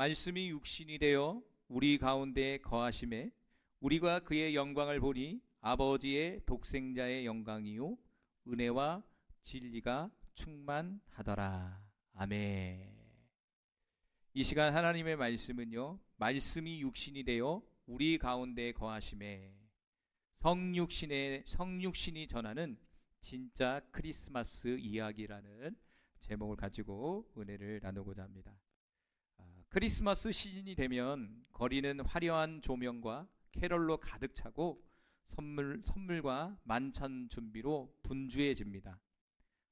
말씀이 육신이 되어 우리 가운데 거하심에 우리가 그의 영광을 보니 아버지의 독생자의 영광이요 은혜와 진리가 충만하더라. 아멘. 이 시간 하나님의 말씀은요, 말씀이 육신이 되어 우리 가운데 거하심에 성육신이 전하는 진짜 크리스마스 이야기라는 제목을 가지고 은혜를 나누고자 합니다. 크리스마스 시즌이 되면 거리는 화려한 조명과 캐럴로 가득 차고 선물과 만찬 준비로 분주해집니다.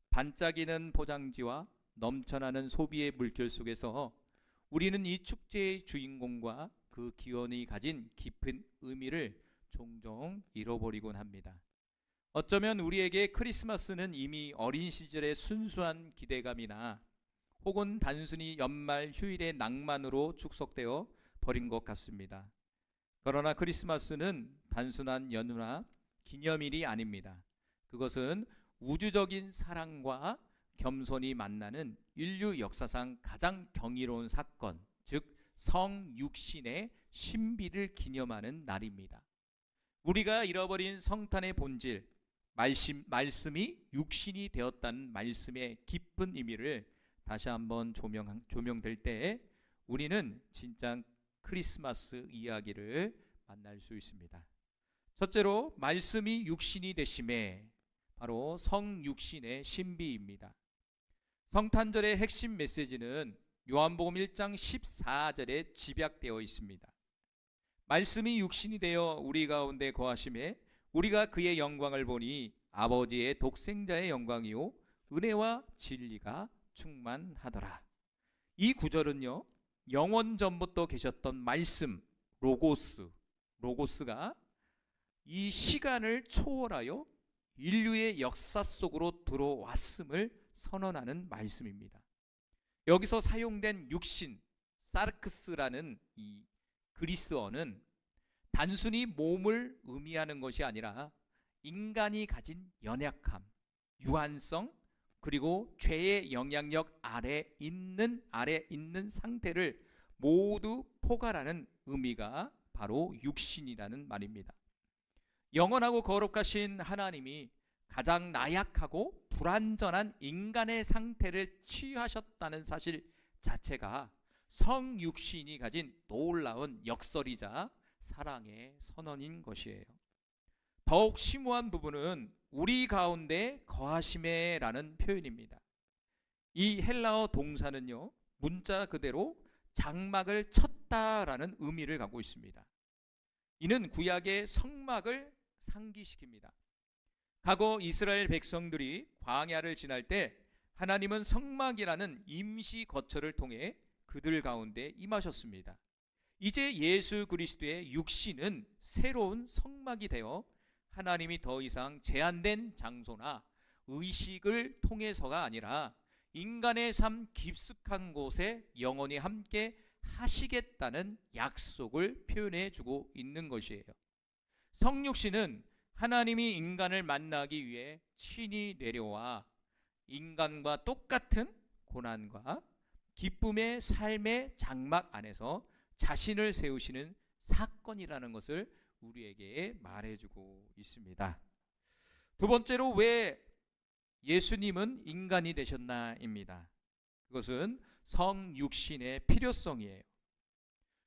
반짝이는 포장지와 넘쳐나는 소비의 물결 속에서 우리는 이 축제의 주인공과 그 기원이 가진 깊은 의미를 종종 잃어버리곤 합니다. 어쩌면 우리에게 크리스마스는 이미 어린 시절의 순수한 기대감이나 혹은 단순히 연말 휴일의 낭만으로 축적되어 버린 것 같습니다. 그러나 크리스마스는 단순한 연휴나 기념일이 아닙니다. 그것은 우주적인 사랑과 겸손이 만나는 인류 역사상 가장 경이로운 사건, 즉 성육신의 신비를 기념하는 날입니다. 우리가 잃어버린 성탄의 본질, 말씀이 육신이 되었다는 말씀의 깊은 의미를 다시 한번 조명될 때 우리는 진짜 크리스마스 이야기를 만날 수 있습니다. 첫째로 말씀이 육신이 되심에 바로 성육신의 신비입니다. 성탄절의 핵심 메시지는 요한복음 1장 14절에 집약되어 있습니다. 말씀이 육신이 되어 우리 가운데 거하심에 우리가 그의 영광을 보니 아버지의 독생자의 영광이요 은혜와 진리가 충만하더라. 이 구절은요, 영원 전부터 계셨던 말씀 로고스가 이 시간을 초월하여 인류의 역사 속으로 들어왔음을 선언하는 말씀입니다. 여기서 사용된 육신 사르크스라는 이 그리스어는 단순히 몸을 의미하는 것이 아니라 인간이 가진 연약함, 유한성, 그리고 죄의 영향력 아래 있는 상태를 모두 포괄하는 의미가 바로 육신이라는 말입니다. 영원하고 거룩하신 하나님이 가장 나약하고 불완전한 인간의 상태를 치유하셨다는 사실 자체가 성육신이 가진 놀라운 역설이자 사랑의 선언인 것이에요. 더욱 심오한 부분은 우리 가운데 거하심에라는 표현입니다. 이 헬라어 동사는요, 문자 그대로 장막을 쳤다라는 의미를 갖고 있습니다. 이는 구약의 성막을 상기시킵니다. 과거 이스라엘 백성들이 광야를 지날 때 하나님은 성막이라는 임시 거처를 통해 그들 가운데 임하셨습니다. 이제 예수 그리스도의 육신은 새로운 성막이 되어 하나님이 더 이상 제한된 장소나 의식을 통해서가 아니라 인간의 삶 깊숙한 곳에 영원히 함께 하시겠다는 약속을 표현해 주고 있는 것이에요. 성육신은 하나님이 인간을 만나기 위해 친히 내려와 인간과 똑같은 고난과 기쁨의 삶의 장막 안에서 자신을 세우시는 사건이라는 것을 우리에게 말해주고 있습니다. 두 번째로 왜 예수님은 인간이 되셨나입니다. 그것은 성육신의 필요성이에요.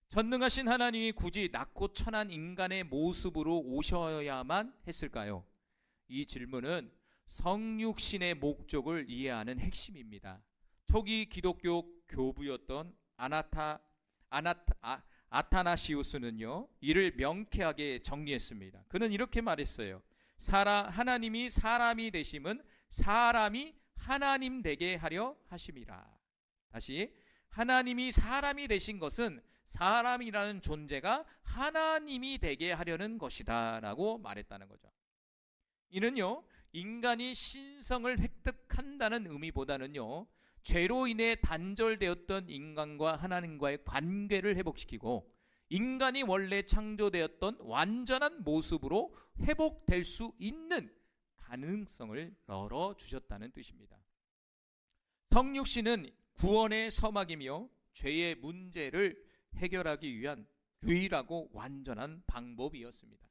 전능하신 하나님이 굳이 낮고 천한 인간의 모습으로 오셔야만 했을까요? 이 질문은 성육신의 목적을 이해하는 핵심입니다. 초기 기독교 교부였던 아타나시우스는요, 이를 명쾌하게 정리했습니다. 그는 이렇게 말했어요. 하나님이 사람이 되심은 사람이 하나님 되게 하려 하심이라. 다시, 하나님이 사람이 되신 것은 사람이라는 존재가 하나님이 되게 하려는 것이다 라고 말했다는 거죠. 이는요, 인간이 신성을 획득한다는 의미보다는요, 죄로 인해 단절되었던 인간과 하나님과의 관계를 회복시키고 인간이 원래 창조되었던 완전한 모습으로 회복될 수 있는 가능성을 열어주셨다는 뜻입니다. 성육신은 구원의 서막이며 죄의 문제를 해결하기 위한 유일하고 완전한 방법이었습니다.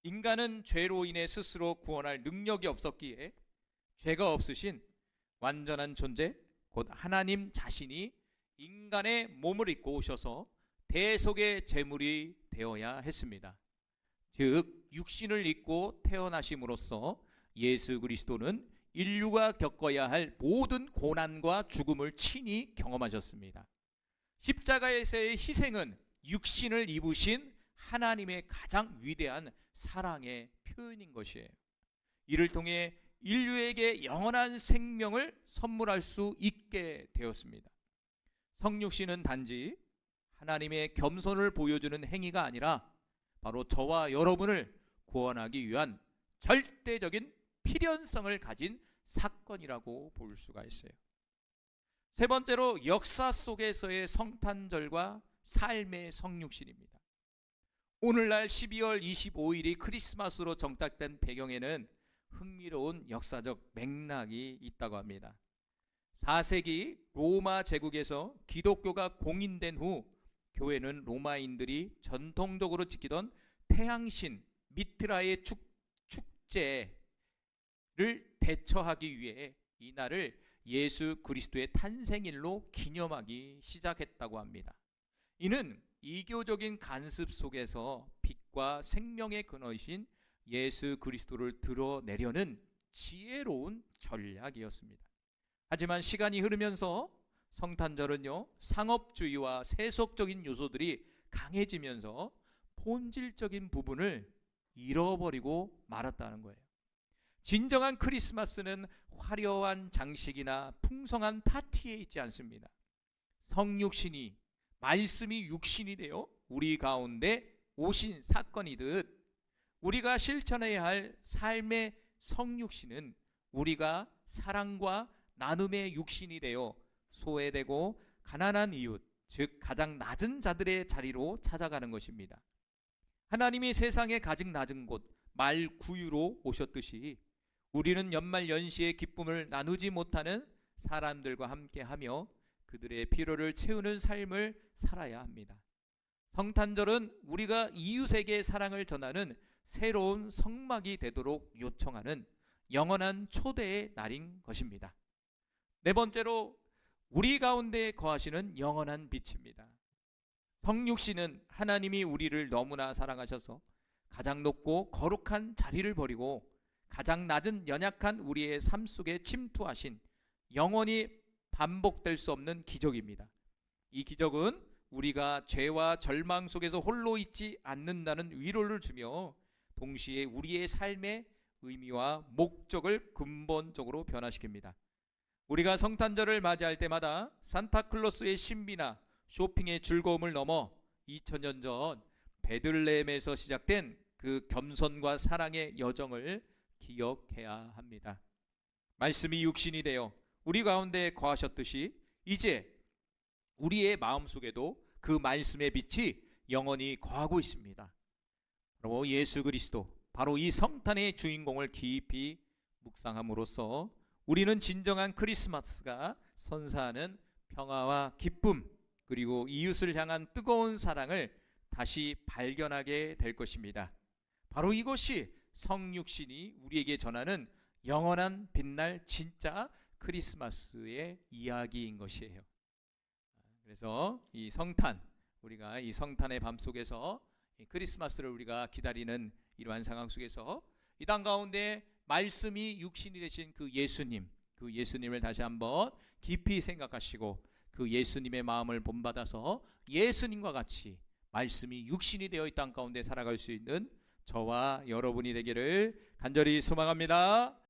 인간은 죄로 인해 스스로 구원할 능력이 없었기에 죄가 없으신 완전한 존재, 곧 하나님 자신이 인간의 몸을 입고 오셔서 대속의 제물이 되어야 했습니다. 즉 육신을 입고 태어나심으로써 예수 그리스도는 인류가 겪어야 할 모든 고난과 죽음을 친히 경험하셨습니다. 십자가에서의 희생은 육신을 입으신 하나님의 가장 위대한 사랑의 표현인 것이에요. 이를 통해 인류에게 영원한 생명을 선물할 수 있게 되었습니다. 성육신은 단지 하나님의 겸손을 보여주는 행위가 아니라 바로 저와 여러분을 구원하기 위한 절대적인 필연성을 가진 사건이라고 볼 수가 있어요. 세 번째로 역사 속에서의 성탄절과 삶의 성육신입니다. 오늘날 12월 25일이 크리스마스로 정착된 배경에는 흥미로운 역사적 맥락이 있다고 합니다. 4세기 로마 제국에서 기독교가 공인된 후 교회는 로마인들이 전통적으로 지키던 태양신 미트라의 축제를 대처하기 위해 이날을 예수 그리스도의 탄생일로 기념하기 시작했다고 합니다. 이는 이교적인 간습 속에서 빛과 생명의 근원이신 예수 그리스도를 드러내려는 지혜로운 전략이었습니다. 하지만 시간이 흐르면서 성탄절은요, 상업주의와 세속적인 요소들이 강해지면서 본질적인 부분을 잃어버리고 말았다는 거예요. 진정한 크리스마스는 화려한 장식이나 풍성한 파티에 있지 않습니다. 성육신이, 말씀이 육신이 되어 우리 가운데 오신 사건이듯 우리가 실천해야 할 삶의 성육신은 우리가 사랑과 나눔의 육신이 되어 소외되고 가난한 이웃, 즉 가장 낮은 자들의 자리로 찾아가는 것입니다. 하나님이 세상의 가장 낮은 곳 말구유로 오셨듯이 우리는 연말 연시의 기쁨을 나누지 못하는 사람들과 함께하며 그들의 필요를 채우는 삶을 살아야 합니다. 성탄절은 우리가 이웃에게 사랑을 전하는 새로운 성막이 되도록 요청하는 영원한 초대의 날인 것입니다. 네 번째로 우리 가운데 거하시는 영원한 빛입니다. 성육신은 하나님이 우리를 너무나 사랑하셔서 가장 높고 거룩한 자리를 버리고 가장 낮은 연약한 우리의 삶 속에 침투하신 영원히 반복될 수 없는 기적입니다. 이 기적은 우리가 죄와 절망 속에서 홀로 있지 않는다는 위로를 주며 동시에 우리의 삶의 의미와 목적을 근본적으로 변화시킵니다. 우리가 성탄절을 맞이할 때마다 산타클로스의 신비나 쇼핑의 즐거움을 넘어 2000년 전 베들레헴에서 시작된 그 겸손과 사랑의 여정을 기억해야 합니다. 말씀이 육신이 되어 우리 가운데 거하셨듯이 이제 우리의 마음속에도 그 말씀의 빛이 영원히 거하고 있습니다. 바로 예수 그리스도, 바로 이 성탄의 주인공을 깊이 묵상함으로써 우리는 진정한 크리스마스가 선사하는 평화와 기쁨, 그리고 이웃을 향한 뜨거운 사랑을 다시 발견하게 될 것입니다. 바로 이것이 성육신이 우리에게 전하는 영원한 빛날 진짜 크리스마스의 이야기인 것이에요. 그래서 이 성탄, 우리가 이 성탄의 밤 속에서 이 크리스마스를 우리가 기다리는 이러한 상황 속에서 이 땅 가운데 말씀이 육신이 되신 그 예수님, 그 예수님을 다시 한번 깊이 생각하시고 그 예수님의 마음을 본받아서 예수님과 같이 말씀이 육신이 되어 이 땅 가운데 살아갈 수 있는 저와 여러분이 되기를 간절히 소망합니다.